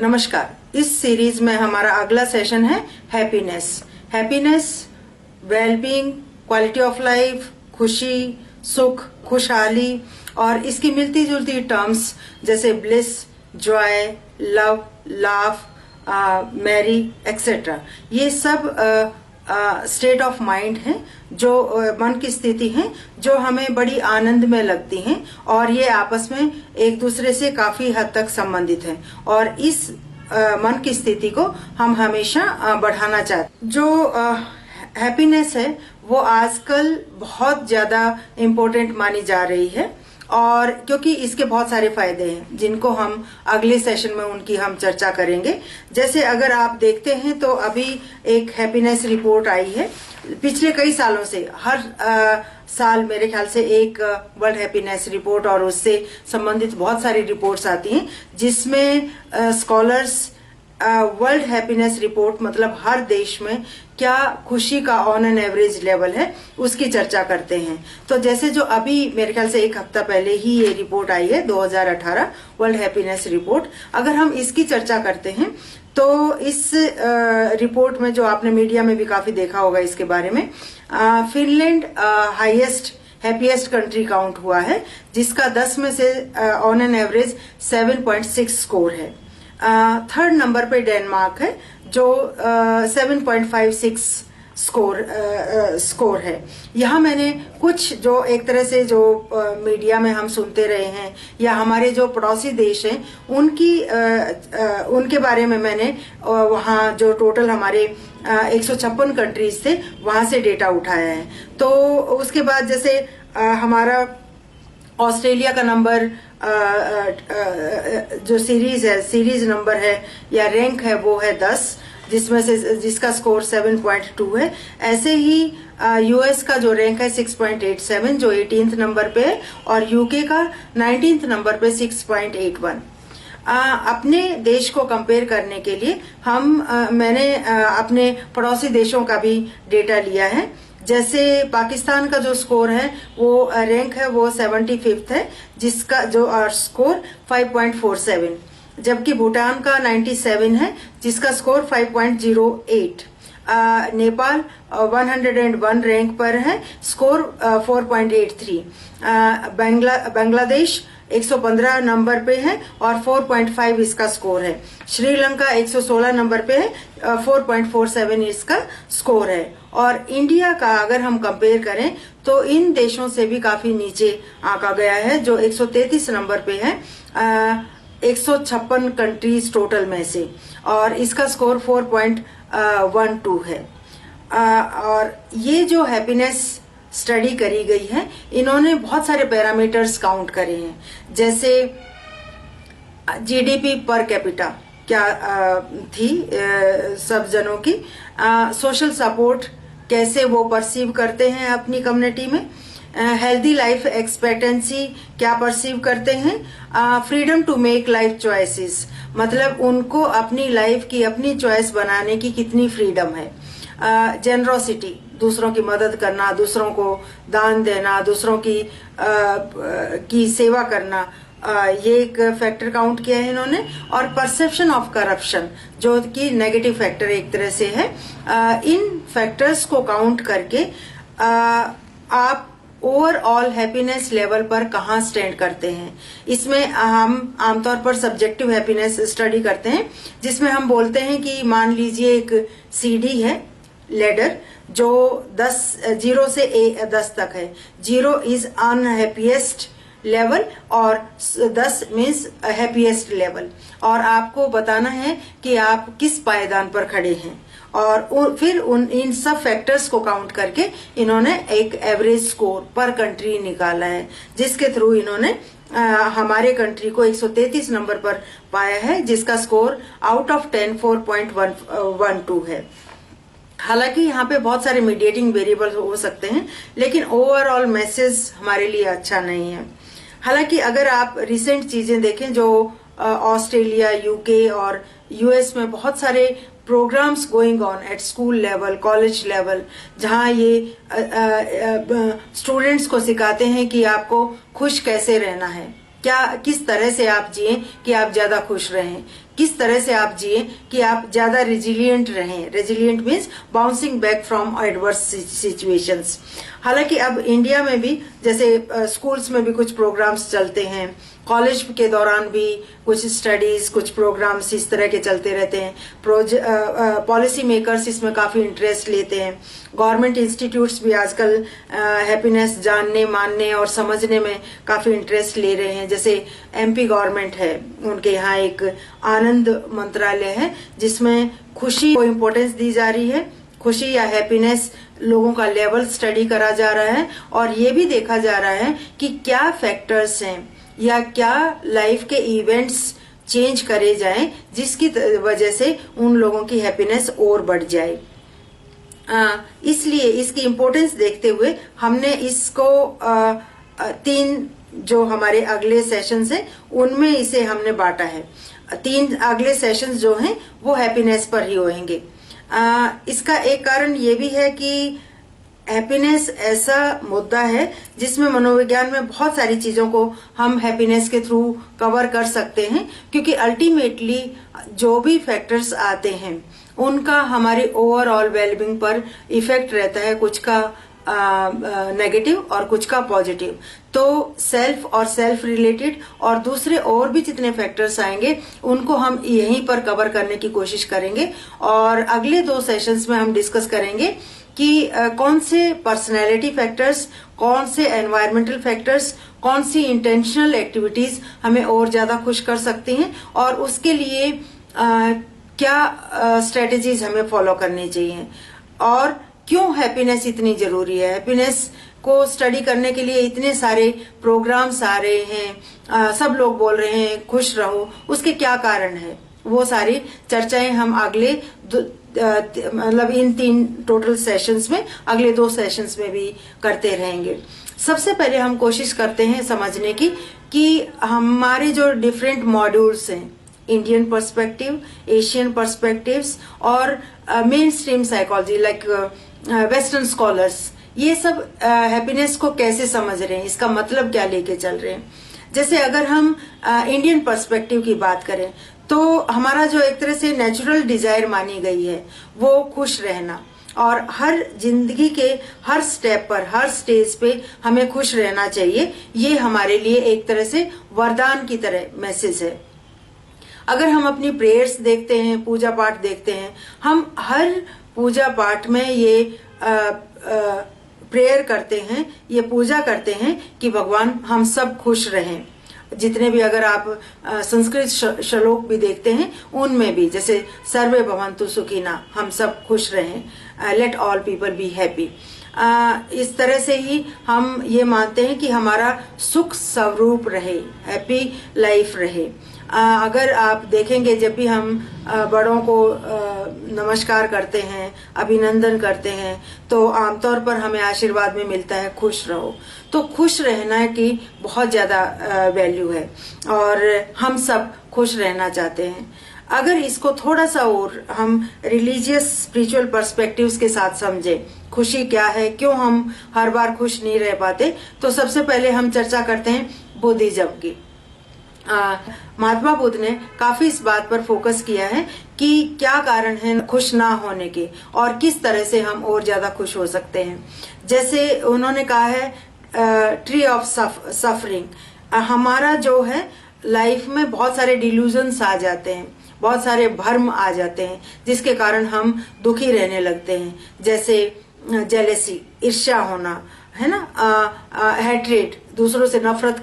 नमस्कार। इस सीरीज में हमारा अगला सेशन है happiness, wellbeing, quality of life, खुशी, सुख, खुशहाली और इसकी मिलती जुलती टर्म्स जैसे bliss, joy, love, laugh, merry etcetera. ये सब स्टेट ऑफ माइंड है, जो मन की स्थिति है जो हमें बड़ी आनंद में लगती हैं और ये आपस में एक दूसरे से काफी हद तक संबंधित हैं और इस मन की स्थिति को हम हमेशा बढ़ाना चाहते हैं। जो हैप्पीनेस है वो आजकल बहुत ज्यादा इम्पोर्टेंट मानी जा रही है और क्योंकि इसके बहुत सारे फायदे हैं जिनको हम अगले सेशन में उनकी हम चर्चा करेंगे। जैसे अगर आप देखते हैं तो अभी एक हैप्पीनेस रिपोर्ट आई है। पिछले कई सालों से हर साल मेरे ख्याल से एक वर्ल्ड हैप्पीनेस रिपोर्ट और उससे संबंधित बहुत सारी रिपोर्ट्स आती हैं जिसमें स्कॉलर्स वर्ल्ड हैप्पीनेस रिपोर्ट मतलब हर देश में क्या खुशी का ऑन एन एवरेज लेवल है उसकी चर्चा करते हैं। तो जैसे जो अभी मेरे ख्याल से एक हफ्ता पहले ही ये रिपोर्ट आई है 2018 वर्ल्ड हैप्पीनेस रिपोर्ट, अगर हम इसकी चर्चा करते हैं तो इस रिपोर्ट में जो आपने मीडिया में भी काफी देखा होगा इसके बारे में, फिनलैंड हैप्पीएस्ट कंट्री काउंट हुआ है जिसका 10 में से ऑन एन एवरेज 7.6 स्कोर है। थर्ड नंबर पे डेनमार्क है जो 7.56 स्कोर है। यहाँ मैंने कुछ जो एक तरह से जो मीडिया में हम सुनते रहे हैं या हमारे जो पड़ोसी देश हैं उनके बारे में मैंने वहाँ जो टोटल हमारे 156 कंट्रीज थे वहां से डेटा उठाया है। तो उसके बाद जैसे हमारा ऑस्ट्रेलिया का नंबर जो सीरीज नंबर है या रैंक है वो है 10 जिसमें से जिसका स्कोर 7.2 है। ऐसे ही यूएस का जो रैंक है 6.87 जो 18th नंबर पे है और यूके का 19th नंबर पे 6.81। अपने देश को कंपेयर करने के लिए मैंने अपने पड़ोसी देशों का भी डेटा लिया है। जैसे पाकिस्तान का जो स्कोर है वो रैंक है वो 75th है जिसका जो स्कोर 5.47, जबकि भूटान का 97 है जिसका स्कोर 5.08। नेपाल 101 रैंक पर है, स्कोर 4.83। बांग्लादेश 115 नंबर पे है और 4.5 इसका स्कोर है। श्रीलंका 116 नंबर पे है, 4.47 इसका स्कोर है। और इंडिया का अगर हम कंपेयर करें तो इन देशों से भी काफी नीचे आंका गया है जो 133 नंबर पे है 156 कंट्रीज टोटल में से, और इसका स्कोर 4.12 है। और ये जो हैप्पीनेस स्टडी करी गई है इन्होंने बहुत सारे पैरामीटर्स काउंट करे हैं, जैसे जीडीपी पर कैपिटा क्या थी सब जनों की, सोशल सपोर्ट कैसे वो परसीव करते हैं अपनी कम्युनिटी में, हेल्दी लाइफ एक्सपेक्टेंसी क्या परसीव करते हैं, freedom to make life choices मतलब उनको अपनी लाइफ की अपनी चॉइस बनाने की कितनी फ्रीडम है, जेनरोसिटी दूसरों की मदद करना, दूसरों को दान देना, दूसरों की सेवा करना, ये एक फैक्टर काउंट किया है इन्होंने। और परसेप्शन ऑफ करप्शन जो कि नेगेटिव फैक्टर एक तरह से है। इन फैक्टर्स को काउंट करके आप ओवरऑल हैप्पीनेस लेवल पर कहाँ स्टैंड करते हैं। इसमें हम आमतौर पर सब्जेक्टिव हैप्पीनेस स्टडी करते हैं जिसमें हम बोलते हैं कि मान लीजिए एक सीढ़ी है लेडर जो 0 से 10 तक है। 0 इज अनहैप्पीएस्ट लेवल और 10 मीन्स हैप्पीएस्ट लेवल, और आपको बताना है कि आप किस पायदान पर खड़े हैं। और फिर इन सब फैक्टर्स को काउंट करके इन्होंने एक एवरेज स्कोर पर कंट्री निकाला है जिसके थ्रू इन्होंने हमारे कंट्री को 133 नंबर पर पाया है जिसका स्कोर आउट ऑफ 10 4.12 है। हालांकि यहाँ पे बहुत सारे मीडिएटिंग वेरिएबल हो सकते हैं लेकिन ओवरऑल मैसेज हमारे लिए अच्छा नहीं है। हालांकि अगर आप रिसेंट चीजें देखें जो ऑस्ट्रेलिया, यूके और यूएस में बहुत सारे programs going on at school level, college level, जहां ये स्टूडेंट्स को सिखाते हैं कि आपको खुश कैसे रहना है, किस तरह से आप जिए कि आप ज्यादा खुश रहें, किस तरह से आप जिए कि आप ज्यादा रेजिलिएंट रहें। Resilient means bouncing back from adverse situations. हालांकि अब इंडिया में भी जैसे स्कूल्स में भी कुछ प्रोग्राम्स चलते हैं, कॉलेज के दौरान भी कुछ स्टडीज, कुछ प्रोग्राम्स इस तरह के चलते रहते हैं। पॉलिसी मेकर्स इसमें काफी इंटरेस्ट लेते हैं। गवर्नमेंट इंस्टीट्यूट्स भी आजकल हैप्पीनेस जानने, मानने और समझने में काफी इंटरेस्ट ले रहे हैं। जैसे एमपी गवर्नमेंट है, उनके यहाँ एक आनंद मंत्रालय है जिसमें खुशी को इम्पोर्टेंस दी जा रही है। खुशी या हैप्पीनेस लोगों का लेवल स्टडी करा जा रहा है और ये भी देखा जा रहा है कि क्या फैक्टर्स हैं या क्या लाइफ के इवेंट्स चेंज करे जाएं जिसकी वजह से उन लोगों की हैप्पीनेस और बढ़ जाए। इसलिए इसकी इम्पोर्टेंस देखते हुए हमने इसको 3 जो हमारे अगले सेशंस हैं उनमें इसे हमने बांटा है। 3 अगले सेशंस जो हैं वो हैप्पीनेस पर ही होंगे। इसका एक कारण ये भी है कि हैप्पीनेस ऐसा मुद्दा है जिसमें मनोविज्ञान में बहुत सारी चीजों को हम हैप्पीनेस के थ्रू कवर कर सकते हैं, क्योंकि अल्टीमेटली जो भी फैक्टर्स आते हैं उनका हमारी ओवरऑल वेलबींग पर इफेक्ट रहता है, कुछ का नेगेटिव और कुछ का पॉजिटिव। तो सेल्फ और सेल्फ रिलेटेड और दूसरे और भी जितने फैक्टर्स आएंगे उनको हम यहीं पर कवर करने की कोशिश करेंगे। और अगले 2 सेशंस में हम डिस्कस करेंगे कि कौन से पर्सनैलिटी फैक्टर्स, कौन से एनवायरमेंटल फैक्टर्स, कौन सी इंटेंशनल एक्टिविटीज हमें और ज्यादा खुश कर सकती हैं और उसके लिए क्या स्ट्रेटेजीज हमें फॉलो करनी चाहिए और क्यों हैप्पीनेस इतनी जरूरी है। हैप्पीनेस को स्टडी करने के लिए इतने सारे प्रोग्राम्स आ रहे हैं, सब लोग बोल रहे हैं खुश रहो, उसके क्या कारण है, वो सारी चर्चाएं हम अगले मतलब इन 3 टोटल सेशंस में, अगले 2 सेशंस में भी करते रहेंगे। सबसे पहले हम कोशिश करते हैं समझने की कि हमारे जो डिफरेंट मॉड्यूल्स हैं, इंडियन पर्सपेक्टिव, एशियन पर्सपेक्टिव्स और main stream psychology like western scholars, ये सब हैप्पीनेस को कैसे समझ रहे हैं, इसका मतलब क्या लेके चल रहे हैं। जैसे अगर हम इंडियन पर्सपेक्टिव की बात करें तो हमारा जो एक तरह से नेचुरल डिजायर मानी गई है वो खुश रहना, और हर जिंदगी के हर स्टेप पर, हर स्टेज पे हमें खुश रहना चाहिए। ये हमारे लिए एक तरह से वरदान की तरह मैसेज है। अगर हम अपनी प्रेयर्स देखते हैं, पूजा पाठ देखते हैं, हम हर पूजा पाठ में ये प्रेयर करते हैं, ये पूजा करते हैं कि भगवान हम सब खुश रहें। जितने भी अगर आप संस्कृत श्लोक भी देखते हैं उनमें भी जैसे सर्वे भवन्तु सुखिना, हम सब खुश रहें, let all people be happy. इस तरह से ही हम ये मानते हैं कि हमारा सुख स्वरूप रहे, हैप्पी लाइफ रहे। अगर आप देखेंगे जब भी हम बड़ों को नमस्कार करते हैं, अभिनंदन करते हैं, तो आमतौर पर हमें आशीर्वाद में मिलता है खुश रहो। तो खुश रहना की बहुत ज्यादा वैल्यू है और हम सब खुश रहना चाहते हैं। अगर इसको थोड़ा सा और हम रिलीजियस स्पिरिचुअल पर्सपेक्टिव्स के साथ समझें, खुशी क्या है, क्यों हम हर बार खुश नहीं रह पाते, तो सबसे पहले हम चर्चा करते हैं बुद्धिज्म की। महात्मा बुद्ध ने काफी इस बात पर फोकस किया है कि क्या कारण है खुश ना होने के और किस तरह से हम और ज्यादा खुश हो सकते हैं। जैसे उन्होंने कहा है ट्री ऑफ सफरिंग, हमारा जो है लाइफ में बहुत सारे डिल्यूजन्स आ जाते हैं, बहुत सारे भ्रम आ जाते हैं जिसके कारण हम दुखी रहने लगते हैं। जैसे जेलेसी, ईर्ष्या होना, है ना, हेट्रेड, दूसरों से नफरत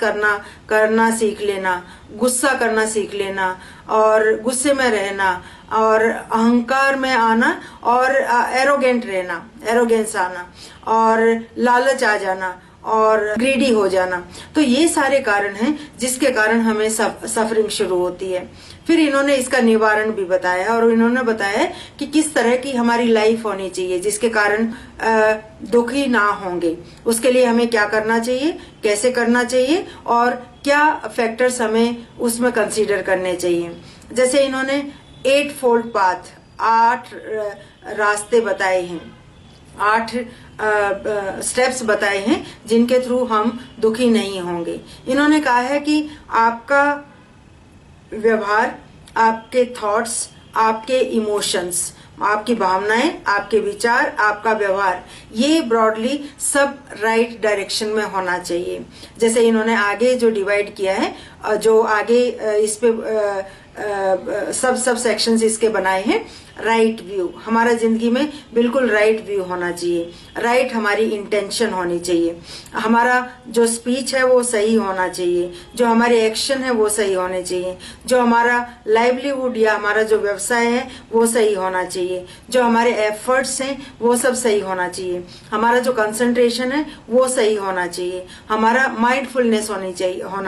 करना सीख लेना, गुस्सा करना सीख लेना और गुस्से में रहना और अहंकार में आना और एरोगेंट रहना, एरोगेंस आना और लालच आ जाना और ग्रीडी हो जाना। तो ये सारे कारण हैं जिसके कारण हमें सफरिंग शुरू होती है। फिर इन्होंने इसका निवारण भी बताया और इन्होंने बताया कि किस तरह की हमारी लाइफ होनी चाहिए जिसके कारण दुखी ना होंगे। उसके लिए हमें क्या करना चाहिए, कैसे करना चाहिए और क्या फैक्टर्स हमें उसमें कंसीडर करने चाहिए। जैसे इन्होंने 8 फोल्ड पाथ, 8 रास्ते बताए हैं, 8 स्टेप्स बताए हैं जिनके थ्रू हम दुखी नहीं होंगे। इन्होंने कहा है कि आपका व्यवहार, आपके थॉट्स, आपके इमोशंस, आपकी भावनाएं, आपके विचार, आपका व्यवहार, ये ब्रॉडली सब राइट डायरेक्शन में होना चाहिए। जैसे इन्होंने आगे जो डिवाइड किया है, जो आगे इस पे सब सेक्शंस इसके बनाए हैं। राइट व्यू, हमारा जिंदगी में बिल्कुल राइट व्यू होना चाहिए। राइट हमारी इंटेंशन होनी चाहिए। हमारा जो स्पीच है वो सही होना चाहिए। जो हमारे एक्शन है वो सही होने चाहिए। जो हमारा लाइवलीहुड या हमारा जो व्यवसाय है वो सही होना चाहिए। जो हमारे एफर्ट्स हैं वो सब सही होना चाहिए। हमारा जो कंसंट्रेशन है वो सही होना चाहिए। हमारा माइंडफुलनेस होना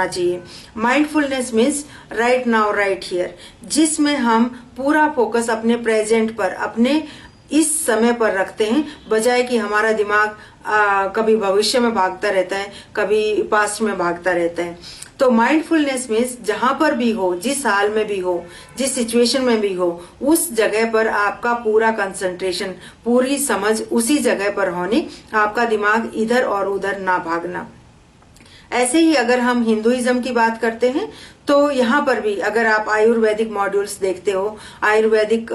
चाहिए। Mindfulness means right now right here, जिसमें हम पूरा फोकस अपने प्रेजेंट पर, अपने इस समय पर रखते हैं, बजाय कि हमारा दिमाग कभी भविष्य में भागता रहता है, कभी पास्ट में भागता रहता है। तो माइंडफुलनेस मीन्स जहां पर भी हो, जिस हाल में भी हो, जिस सिचुएशन में भी हो, उस जगह पर आपका पूरा कंसंट्रेशन, पूरी समझ उसी जगह पर होनी, आपका दिमाग इधर और उधर ना भागना। ऐसे ही अगर हम हिंदुइज्म की बात करते हैं तो यहाँ पर भी अगर आप आयुर्वेदिक मॉड्यूल्स देखते हो, आयुर्वेदिक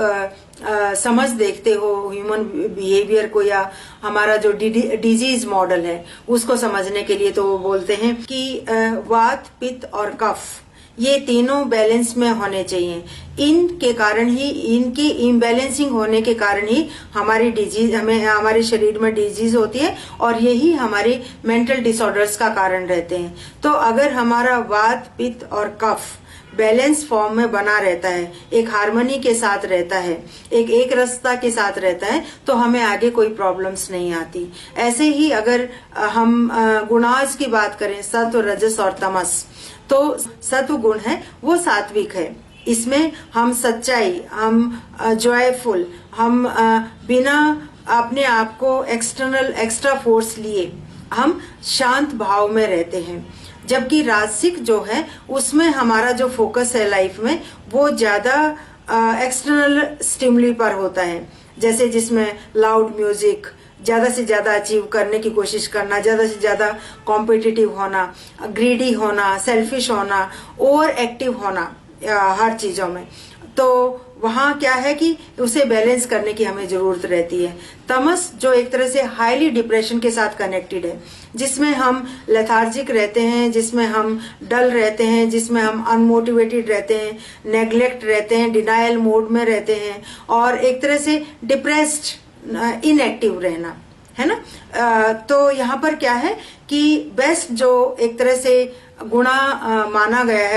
समझ देखते हो ह्यूमन बिहेवियर को, या हमारा जो डिजीज मॉडल है उसको समझने के लिए, तो वो बोलते हैं कि वात, पित्त और कफ, ये तीनों बैलेंस में होने चाहिए। इनके कारण ही, इनकी इम्बैलेंसिंग होने के कारण ही हमारी डिजीज, हमारे शरीर में डिजीज होती है, और यही हमारे मेंटल डिसऑर्डर्स का कारण रहते हैं। तो अगर हमारा वात, पित्त और कफ बैलेंस फॉर्म में बना रहता है, एक हार्मनी के साथ रहता है, एक रसता के साथ रहता है, तो हमें आगे कोई प्रॉब्लम्स नहीं आती। ऐसे ही अगर हम गुणाज की बात करें, सत्व, रजस और तमस, तो सत्व गुण है वो सात्विक है। इसमें हम सच्चाई, हम जॉयफुल, हम बिना अपने आप को एक्स्ट्रा फोर्स लिए हम शांत भाव में रहते हैं। जबकि राजसिक जो है उसमें हमारा जो फोकस है लाइफ में वो ज्यादा एक्सटर्नल स्टिमुली पर होता है, जैसे जिसमें लाउड म्यूजिक, ज्यादा से ज्यादा अचीव करने की कोशिश करना, ज्यादा से ज्यादा कॉम्पिटिटिव होना, ग्रीडी होना, सेल्फिश होना, ओवर एक्टिव होना हर चीजों में। तो वहां क्या है कि उसे बैलेंस करने की हमें जरूरत रहती है। तमस जो एक तरह से हाईली डिप्रेशन के साथ कनेक्टेड है, जिसमें हम लेथार्जिक रहते हैं, जिसमें हम डल रहते हैं, जिसमें हम अनमोटिवेटेड रहते हैं, नेग्लेक्ट रहते हैं, डिनायल मोड में रहते हैं, और एक तरह से डिप्रेस्ड, इनएक्टिव रहना, है ना। तो यहाँ पर क्या है कि बेस्ट जो एक तरह से गुण माना गया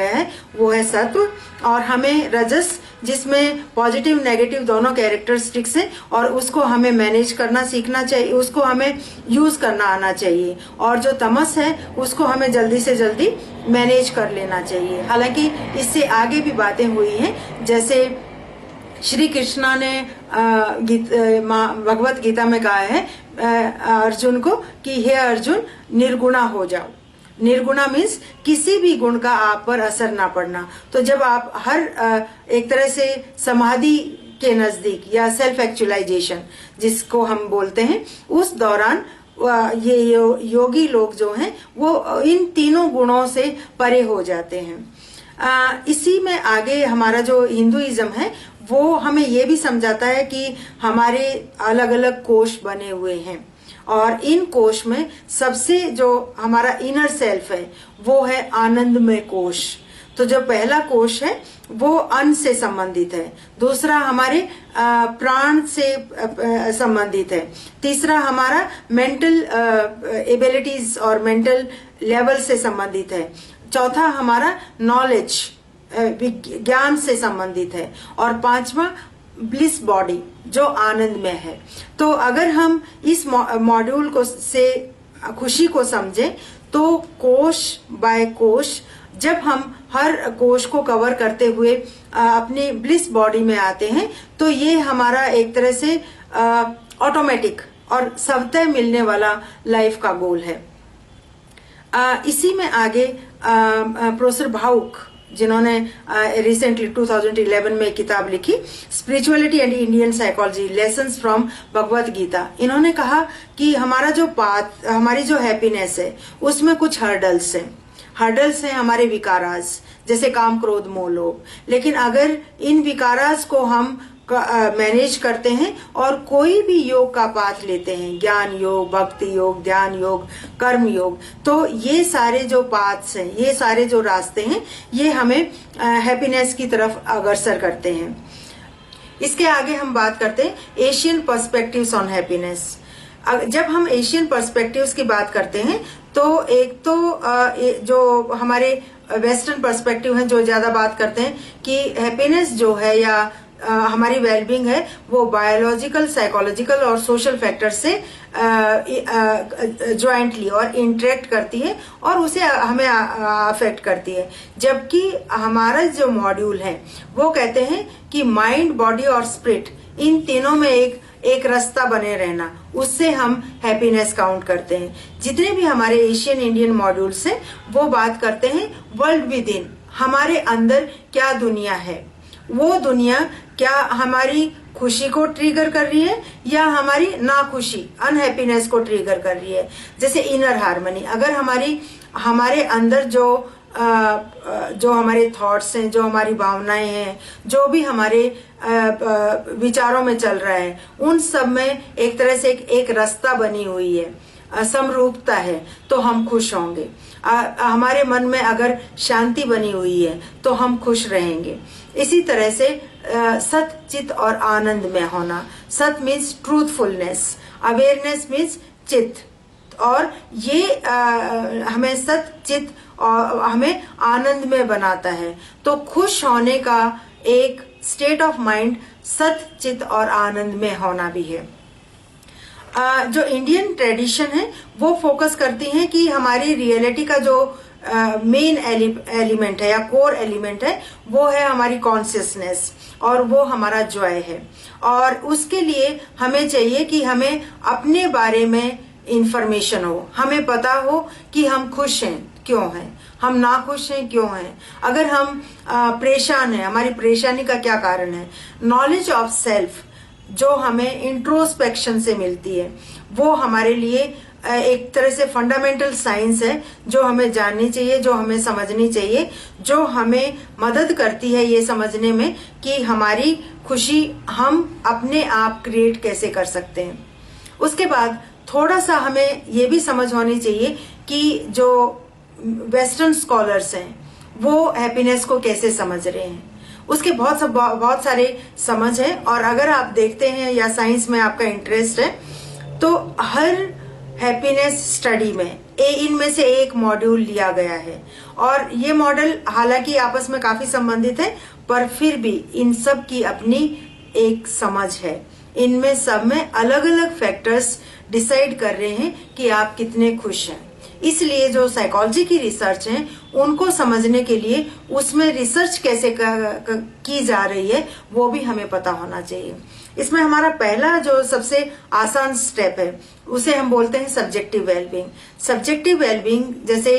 है वो है सत्व, और हमें रजस, जिसमें पॉजिटिव नेगेटिव दोनों कैरेक्टरिस्टिक्स हैं, और उसको हमें मैनेज करना सीखना चाहिए, उसको हमें यूज करना आना चाहिए। और जो तमस है उसको हमें जल्दी से जल्दी मैनेज कर लेना चाहिए। हालांकि इससे आगे भी बातें हुई हैं, जैसे श्री कृष्णा ने भगवत गीता में कहा है अर्जुन को कि हे अर्जुन, निर्गुणा हो जाओ। निर्गुणा मीन्स किसी भी गुण का आप पर असर ना पड़ना। तो जब आप हर एक तरह से समाधि के नजदीक, या सेल्फ एक्चुअलाइजेशन जिसको हम बोलते हैं, उस दौरान ये योगी लोग जो हैं वो इन तीनों गुणों से परे हो जाते हैं। इसी में आगे हमारा जो हिंदुइज्म है वो हमें ये भी समझाता है कि हमारे अलग अलग कोश बने हुए हैं, और इन कोश में सबसे जो हमारा इनर सेल्फ है वो है आनंदमय कोश। तो जो पहला कोश है वो अन्न से संबंधित है, दूसरा हमारे प्राण से संबंधित है, तीसरा हमारा मेंटल एबिलिटीज और मेंटल लेवल से संबंधित है, चौथा हमारा नॉलेज, ज्ञान से संबंधित है, और पांचवा ब्लिस बॉडी जो आनंद में है। तो अगर हम इस मॉड्यूल को से खुशी को समझें तो कोश बाय कोश, जब हम हर कोश को कवर करते हुए अपनी ब्लिस बॉडी में आते हैं, तो ये हमारा एक तरह से ऑटोमेटिक और स्वतः मिलने वाला लाइफ का गोल है। इसी में आगे प्रोफेसर भावुक, जिन्होंने रिसेंटली 2011 में एक किताब लिखी, spirituality and Indian psychology, lessons from Bhagavad Gita, इन्होंने कहा कि हमारा जो पाथ, हमारी जो हैप्पीनेस है उसमें कुछ हर्डल्स हैं। हर्डल्स हैं हमारे विकारास, जैसे काम क्रोध मोह लोभ। लेकिन अगर इन विकारास को हम मैनेज करते हैं और कोई भी योग का पाथ लेते हैं, ज्ञान योग, भक्ति योग, ध्यान योग, कर्म योग, तो ये सारे जो पाथ्स हैं, ये सारे जो रास्ते हैं, ये हमें हैप्पीनेस की तरफ अग्रसर करते हैं। इसके आगे हम बात करते हैं एशियन पर्सपेक्टिव्स ऑन हैप्पीनेस। जब हम एशियन पर्सपेक्टिव्स की बात करते हैं तो एक तो जो हमारे वेस्टर्न पर्सपेक्टिव हैं जो ज्यादा बात करते हैं कि हैप्पीनेस जो है या हमारी वेलबींग है वो बायोलॉजिकल, साइकोलॉजिकल और सोशल फैक्टर से ज्वाइंटली और इंटरेक्ट करती है और उसे हमें अफेक्ट करती है। जबकि हमारा जो मॉड्यूल है वो कहते हैं कि माइंड, बॉडी और स्पिरिट, इन तीनों में एक रास्ता बने रहना, उससे हम हैप्पीनेस काउंट करते हैं। जितने भी हमारे एशियन इंडियन मॉड्यूल्स हैं वो बात करते हैं वर्ल्ड विद इन, हमारे अंदर क्या दुनिया है, वो दुनिया क्या हमारी खुशी को ट्रिगर कर रही है या हमारी नाखुशी, अनहैप्पीनेस को ट्रिगर कर रही है। जैसे इनर हार्मनी, अगर हमारे अंदर जो हमारे थॉट्स हैं, जो हमारी भावनाएं हैं, जो भी हमारे विचारों में चल रहा है, उन सब में एक तरह से एक रास्ता बनी हुई है, समरूपता है, तो हम खुश होंगे। हमारे मन में अगर शांति बनी हुई है तो हम खुश रहेंगे। इसी तरह से सत, चित और आनंद में होना। सत मीन्स ट्रूथफुलनेस, अवेयरनेस मीन्स चित, और ये हमें सत, चित और हमें आनंद में बनाता है। तो खुश होने का एक स्टेट ऑफ माइंड सत, चित और आनंद में होना भी है। जो इंडियन ट्रेडिशन है वो फोकस करती है कि हमारी रियलिटी का जो मेन एलिमेंट है या कोर एलिमेंट है वो है हमारी कॉन्शियसनेस, और वो हमारा जॉय है। और उसके लिए हमें चाहिए कि हमें अपने बारे में इंफॉर्मेशन हो, हमें पता हो कि हम खुश हैं क्यों हैं, हम नाखुश हैं क्यों हैं, अगर हम परेशान हैं हमारी परेशानी का क्या कारण है। नॉलेज ऑफ सेल्फ जो हमें इंट्रोस्पेक्शन से मिलती है वो हमारे लिए एक तरह से फंडामेंटल साइंस है जो हमें जाननी चाहिए, जो हमें समझनी चाहिए, जो हमें मदद करती है ये समझने में कि हमारी खुशी हम अपने आप क्रिएट कैसे कर सकते हैं। उसके बाद थोड़ा सा हमें ये भी समझ होनी चाहिए कि जो वेस्टर्न स्कॉलर्स हैं वो हैप्पीनेस को कैसे समझ रहे हैं। उसके बहुत सारे समझ है, और अगर आप देखते हैं या साइंस में आपका इंटरेस्ट है तो हर हैप्पीनेस स्टडी में इनमें से एक मॉड्यूल लिया गया है, और ये मॉडल हालांकि आपस में काफी संबंधित है पर फिर भी इन सब की अपनी एक समझ है। इनमें सब में अलग अलग फैक्टर्स डिसाइड कर रहे हैं कि आप कितने खुश हैं। इसलिए जो साइकोलॉजी की रिसर्च है उनको समझने के लिए उसमें रिसर्च कैसे की जा रही है वो भी हमें पता होना चाहिए। इसमें हमारा पहला जो सबसे आसान स्टेप है उसे हम बोलते हैं सब्जेक्टिव वेलबींग। सब्जेक्टिव वेलबींग जैसे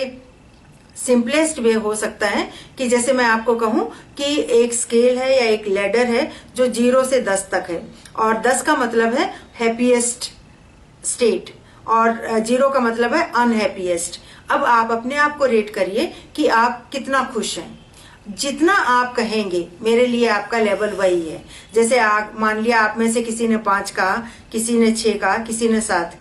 सिंपलेस्ट वे हो सकता है कि जैसे मैं आपको कहूं कि एक स्केल है या एक लैडर है जो 0 से 10 तक है, और 10 का मतलब है हैप्पीएस्ट स्टेट और 0 का मतलब है अनहैप्पीएस्ट। अब आप अपने आप को रेट करिए कि आप कितना खुश हैं। जितना आप कहेंगे मेरे लिए आपका लेवल वही है। जैसे आप मान लिया आप में से किसी ने 5 कहा, किसी ने 6 कहा, किसी ने 7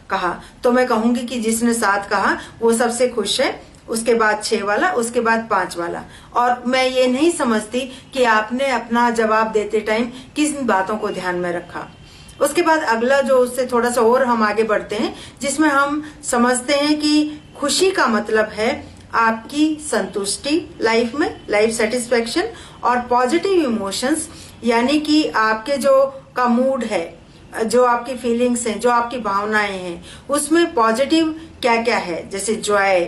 कहा, तो मैं कहूंगी कि जिसने 7 कहा वो सबसे खुश है, उसके बाद 6 वाला, उसके बाद 5 वाला। और मैं ये नहीं समझती कि आपने अपना जवाब देते टाइम किस बातों को ध्यान में रखा। उसके बाद अगला जो उससे थोड़ा सा और हम आगे बढ़ते हैं जिसमें हम समझते हैं कि खुशी का मतलब है आपकी संतुष्टि लाइफ में, लाइफ सेटिस्फेक्शन, और पॉजिटिव इमोशंस, यानी कि आपके जो का मूड है, जो आपकी फीलिंग्स हैं, जो आपकी भावनाएं हैं, उसमें पॉजिटिव क्या क्या है, जैसे जॉय,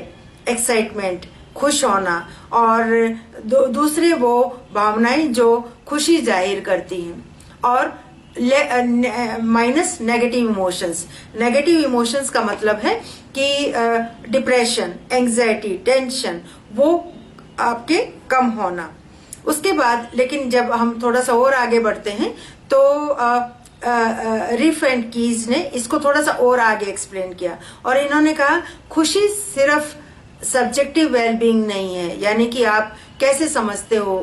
एक्साइटमेंट, खुश होना, और दूसरे वो भावनाएं जो खुशी जाहिर करती हैं। और minus negative emotions. Negative emotions का मतलब है कि डिप्रेशन, एंजाइटी, टेंशन, वो आपके कम होना। उसके बाद लेकिन जब हम थोड़ा सा और आगे बढ़ते हैं तो रिफ एंड कीज ने इसको थोड़ा सा और आगे एक्सप्लेन किया, और इन्होंने कहा खुशी सिर्फ सब्जेक्टिव वेलबींग नहीं है, यानी कि आप कैसे समझते हो,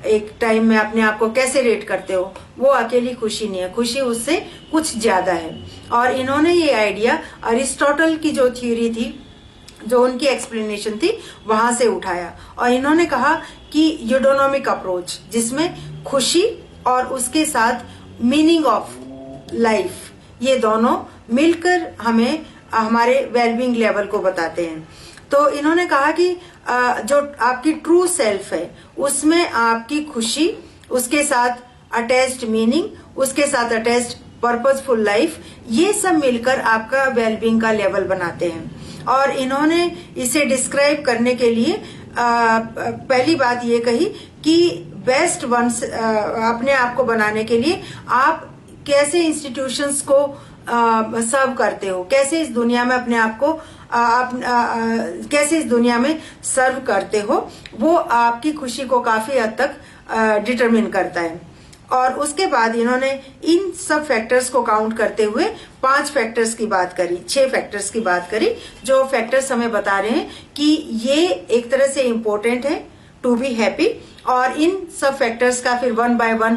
एक टाइम में अपने आप को कैसे रेट करते हो, वो अकेली खुशी नहीं है। खुशी उससे कुछ ज्यादा है। और इन्होंने ये आइडिया अरिस्टोटल की जो थ्योरी थी, जो उनकी एक्सप्लेनेशन थी, वहां से उठाया। और इन्होंने कहा कि यूडोनोमिक अप्रोच, जिसमें खुशी और उसके साथ मीनिंग ऑफ लाइफ, ये दोनों मिलकर हमें हमारे वेलबींग लेवल को बताते हैं। तो इन्होंने कहा कि जो आपकी ट्रू सेल्फ है, उसमें आपकी खुशी, उसके साथ अटैच्ड मीनिंग, उसके साथ अटैच्ड पर्पजफुल लाइफ, ये सब मिलकर आपका वेलबींग का लेवल बनाते हैं। और इन्होंने इसे डिस्क्राइब करने के लिए पहली बात ये कही कि बेस्ट वंस अपने आप को बनाने के लिए आप कैसे इंस्टीट्यूशंस को सर्व करते हो, कैसे इस दुनिया में अपने आप को कैसे इस दुनिया में सर्व करते हो, वो आपकी खुशी को काफी हद तक डिटरमिन करता है। और उसके बाद इन्होंने इन सब फैक्टर्स को काउंट करते हुए 5 फैक्टर्स की बात करी, 6 फैक्टर्स की बात करी, जो फैक्टर्स हमें बता रहे हैं कि ये एक तरह से इम्पोर्टेंट है टू बी हैप्पी। और इन सब फैक्टर्स का फिर 1 बाय 1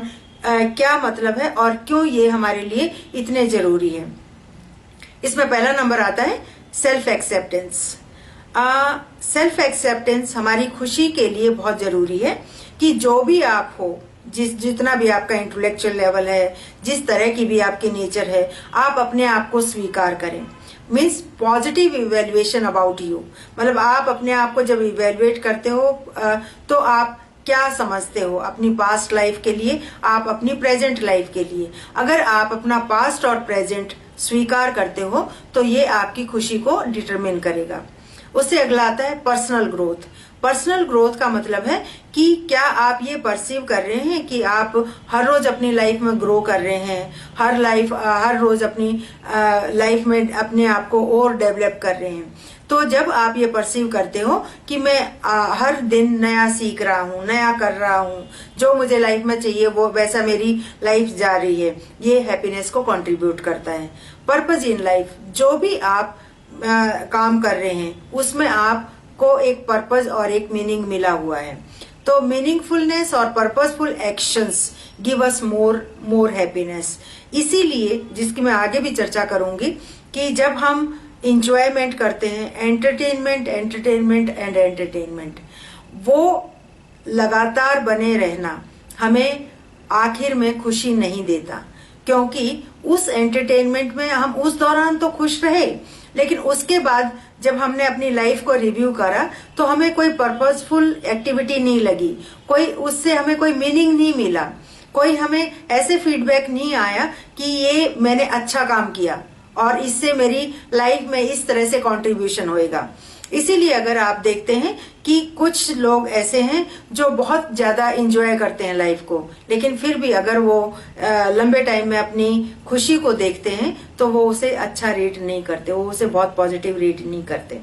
क्या मतलब है और क्यों ये हमारे लिए इतने जरूरी है। इसमें पहला नंबर आता है सेल्फ एक्सेप्टेंस। सेल्फ एक्सेप्टेंस हमारी खुशी के लिए बहुत जरूरी है कि जो भी आप हो, जितना भी आपका इंटेलेक्चुअल लेवल है, जिस तरह की भी आपकी नेचर है, आप अपने आप को स्वीकार करें। Means positive evaluation about you, मतलब आप अपने आप को जब इवेल्युएट करते हो तो आप क्या समझते हो अपनी पास्ट लाइफ के लिए, आप अपनी प्रेजेंट लाइफ के लिए। अगर आप अपना पास्ट और प्रेजेंट स्वीकार करते हो तो ये आपकी खुशी को डिटरमिन करेगा। उससे अगला आता है पर्सनल ग्रोथ। पर्सनल ग्रोथ का मतलब है कि क्या आप ये परसीव कर रहे हैं कि आप हर रोज अपनी लाइफ में ग्रो कर रहे हैं, हर रोज अपनी लाइफ में अपने आप को और डेवलप कर रहे हैं। तो जब आप ये परसीव करते हो कि मैं हर दिन नया सीख रहा हूँ, नया कर रहा हूँ, जो मुझे लाइफ में चाहिए वो वैसा मेरी लाइफ जा रही है, ये हैप्पीनेस को कंट्रीब्यूट करता है। पर्पज इन लाइफ, जो भी आप काम कर रहे हैं उसमें आपको एक पर्पज और एक मीनिंग मिला हुआ है। तो मीनिंगफुलनेस और purposeful actions give us more happiness. इसीलिए, जिसकी मैं आगे भी चर्चा करूंगी, कि जब हम इंजॉयमेंट करते हैं, एंटरटेनमेंट एंड एंटरटेनमेंट, वो लगातार बने रहना हमें आखिर में खुशी नहीं देता। क्योंकि उस एंटरटेनमेंट में हम उस दौरान तो खुश रहे, लेकिन उसके बाद जब हमने अपनी लाइफ को रिव्यू करा तो हमें कोई पर्पजफुल एक्टिविटी नहीं लगी, कोई उससे हमें कोई मीनिंग नहीं मिला, कोई हमें ऐसे फीडबैक नहीं आया कि ये मैंने अच्छा काम किया और इससे मेरी लाइफ में इस तरह से कंट्रीब्यूशन होएगा। इसीलिए अगर आप देखते हैं कि कुछ लोग ऐसे हैं जो बहुत ज्यादा एंजॉय करते हैं लाइफ को, लेकिन फिर भी अगर वो लंबे टाइम में अपनी खुशी को देखते हैं तो वो उसे अच्छा रेट नहीं करते, वो उसे बहुत पॉजिटिव रेट नहीं करते।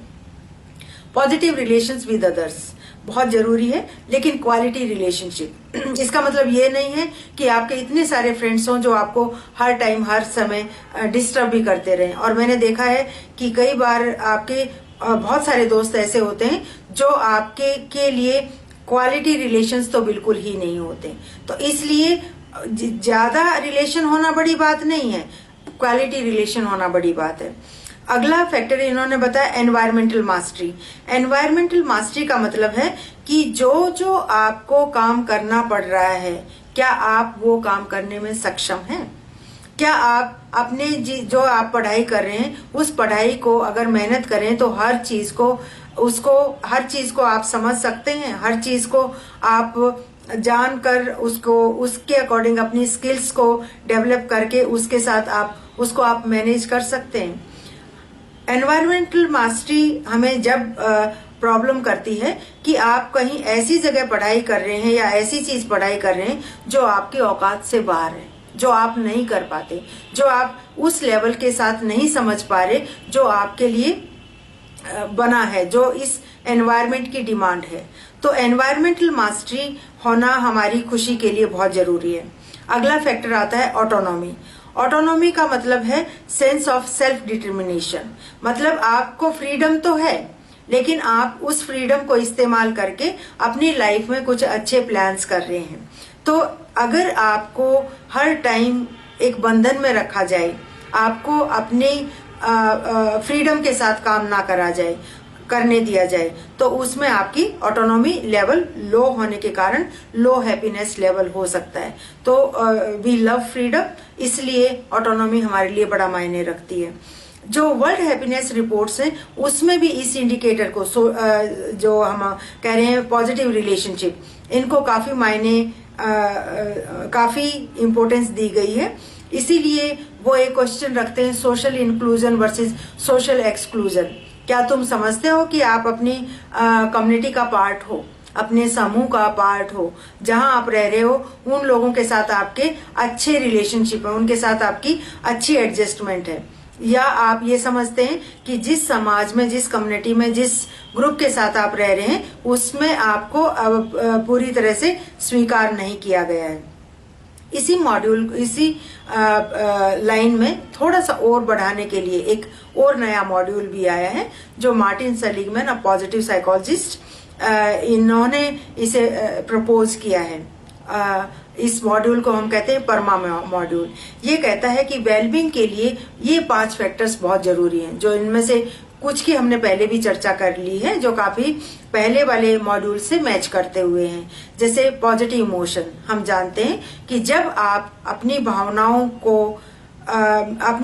पॉजिटिव रिलेशंस विद अदर्स बहुत जरूरी है, लेकिन क्वालिटी रिलेशनशिप। इसका मतलब ये नहीं है कि आपके इतने सारे फ्रेंड्स हों जो आपको हर टाइम हर समय डिस्टर्ब भी करते रहें। और मैंने देखा है कि कई बार आपके बहुत सारे दोस्त ऐसे होते हैं जो आपके के लिए क्वालिटी रिलेशंस तो बिल्कुल ही नहीं होते। तो इसलिए ज्यादा रिलेशन होना बड़ी बात नहीं है, क्वालिटी रिलेशन होना बड़ी बात है। अगला फैक्टर इन्होंने बताया एनवायरमेंटल मास्टरी। एनवायरमेंटल मास्टरी का मतलब है कि जो आपको काम करना पड़ रहा है, क्या आप वो काम करने में सक्षम हैं? क्या आप अपने जो आप पढ़ाई कर रहे हैं उस पढ़ाई को अगर मेहनत करें तो हर चीज को आप समझ सकते हैं, हर चीज को आप जानकर उसके अकॉर्डिंग अपनी स्किल्स को डेवलप करके उसके साथ उसको आप मैनेज कर सकते हैं। एनवायरमेंटल मास्टरी हमें जब प्रॉब्लम करती है कि आप कहीं ऐसी जगह पढ़ाई कर रहे हैं या ऐसी चीज पढ़ाई कर रहे हैं जो आपकी औकात से बाहर है, जो आप नहीं कर पाते, जो आप उस लेवल के साथ नहीं समझ पा रहे जो आपके लिए बना है, जो इस एनवायरमेंट की डिमांड है। तो एनवायरमेंटल मास्टरी होना हमारी खुशी के लिए बहुत जरूरी है। अगला फैक्टर आता है ऑटोनॉमी। ऑटोनॉमी का मतलब है सेंस ऑफ सेल्फ डिटर्मिनेशन। मतलब आपको फ्रीडम तो है, लेकिन आप उस फ्रीडम को इस्तेमाल करके अपनी लाइफ में कुछ अच्छे प्लान्स कर रहे हैं। तो अगर आपको हर टाइम एक बंधन में रखा जाए, आपको अपनी फ्रीडम के साथ काम ना करने दिया जाए, तो उसमें आपकी ऑटोनॉमी लेवल लो होने के कारण लो हैप्पीनेस लेवल हो सकता है। तो वी लव फ्रीडम, इसलिए ऑटोनॉमी हमारे लिए बड़ा मायने रखती है। जो वर्ल्ड हैप्पीनेस रिपोर्ट्स हैं उसमें भी इस इंडिकेटर को जो हम कह रहे हैं पॉजिटिव रिलेशनशिप, इनको काफी मायने काफी इम्पोर्टेंस दी गई है। इसीलिए वो एक क्वेश्चन रखते हैं, social inclusion versus social exclusion. क्या तुम समझते हो कि आप अपनी कम्युनिटी का पार्ट हो, अपने समूह का पार्ट हो, जहां आप रह रहे हो उन लोगों के साथ आपके अच्छे रिलेशनशिप है, उनके साथ आपकी अच्छी एडजस्टमेंट है? या आप ये समझते हैं कि जिस समाज में, जिस कम्युनिटी में, जिस ग्रुप के साथ आप रह रहे हैं उसमें आपको पूरी तरह से स्वीकार नहीं किया गया है? इसी लाइन में थोड़ा सा और बढ़ाने के लिए एक और नया मॉड्यूल भी आया है जो Martin Seligman, a positive psychologist, इन्होंने इसे प्रपोज किया है। इस मॉड्यूल को हम कहते हैं परमा मॉड्यूल। ये कहता है कि वेलबींग के लिए ये 5 फैक्टर्स बहुत जरूरी हैं, जो इनमें से कुछ की हमने पहले भी चर्चा कर ली है, जो काफी पहले वाले मॉड्यूल से मैच करते हुए हैं। जैसे पॉजिटिव इमोशन, हम जानते हैं कि जब आप अपनी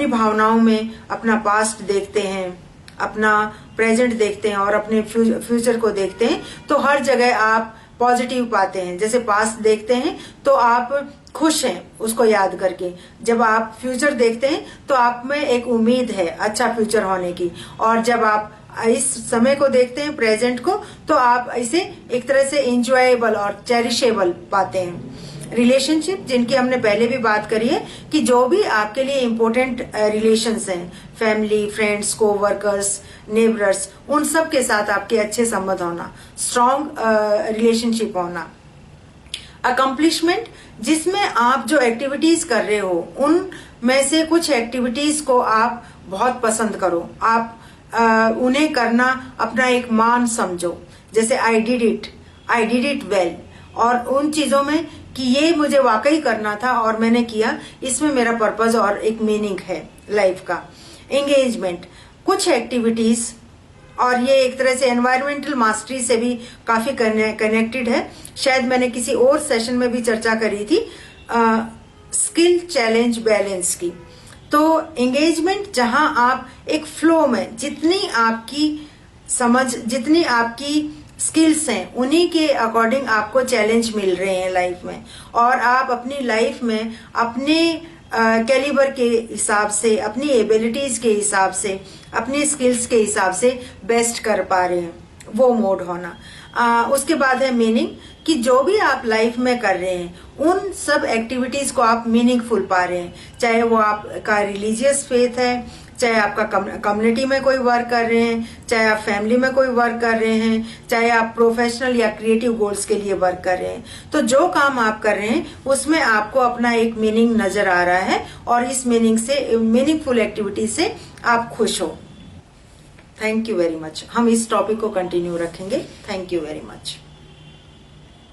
भावनाओं में अपना पास्ट देखते हैं, अपना प्रेजेंट देखते हैं और अपने फ्यूचर को देखते हैं, तो हर जगह आप पॉजिटिव पाते हैं। जैसे पास्ट देखते हैं तो आप खुश हैं उसको याद करके, जब आप फ्यूचर देखते हैं तो आप में एक उम्मीद है अच्छा फ्यूचर होने की, और जब आप इस समय को देखते हैं, प्रेजेंट को, तो आप इसे एक तरह से एंजॉयबल और चेरिशेबल पाते हैं। रिलेशनशिप, जिनकी हमने पहले भी बात करी है कि जो भी आपके लिए इम्पोर्टेंट रिलेशंस हैं, फैमिली, फ्रेंड्स, कोवर्कर्स, नेबरर्स, उन सब के साथ आपके अच्छे संबंध होना, स्ट्रॉन्ग रिलेशनशिप होना। अकम्प्लिशमेंट, जिसमें आप जो एक्टिविटीज कर रहे हो उन में से कुछ एक्टिविटीज को आप बहुत पसंद करो, आप उन्हें करना अपना एक मान समझो। जैसे आई डिड इट वेल, और उन चीजों में कि ये मुझे वाकई करना था और मैंने किया, इसमें मेरा पर्पस और एक मीनिंग है लाइफ का। एंगेजमेंट, कुछ एक्टिविटीज, और ये एक तरह से एनवायरमेंटल मास्टरी से भी काफी कनेक्टेड है, शायद मैंने किसी और सेशन में भी चर्चा करी थी, स्किल चैलेंज बैलेंस की। तो एंगेजमेंट, जहां आप एक फ्लो में जितनी आपकी समझ, जितनी आपकी स्किल्स हैं, उन्हीं के अकॉर्डिंग आपको चैलेंज मिल रहे हैं लाइफ में, और आप अपनी लाइफ में अपने कैलिबर के हिसाब से, अपनी एबिलिटीज के हिसाब से, अपनी स्किल्स के हिसाब से बेस्ट कर पा रहे हैं, वो मोड होना। उसके बाद है मीनिंग, कि जो भी आप लाइफ में कर रहे हैं उन सब एक्टिविटीज को आप मीनिंगफुल पा रहे हैं, चाहे वो आपका रिलीजियस फेथ है, चाहे आपका कम्युनिटी में कोई वर्क कर रहे हैं, चाहे आप फैमिली में कोई वर्क कर रहे हैं, चाहे आप प्रोफेशनल या क्रिएटिव गोल्स के लिए वर्क कर रहे हैं। तो जो काम आप कर रहे हैं उसमें आपको अपना एक मीनिंग नजर आ रहा है, और इस मीनिंगफुल एक्टिविटी से आप खुश हो। Thank you very much. हम इस टॉपिक को कंटिन्यू रखेंगे। Thank you very much.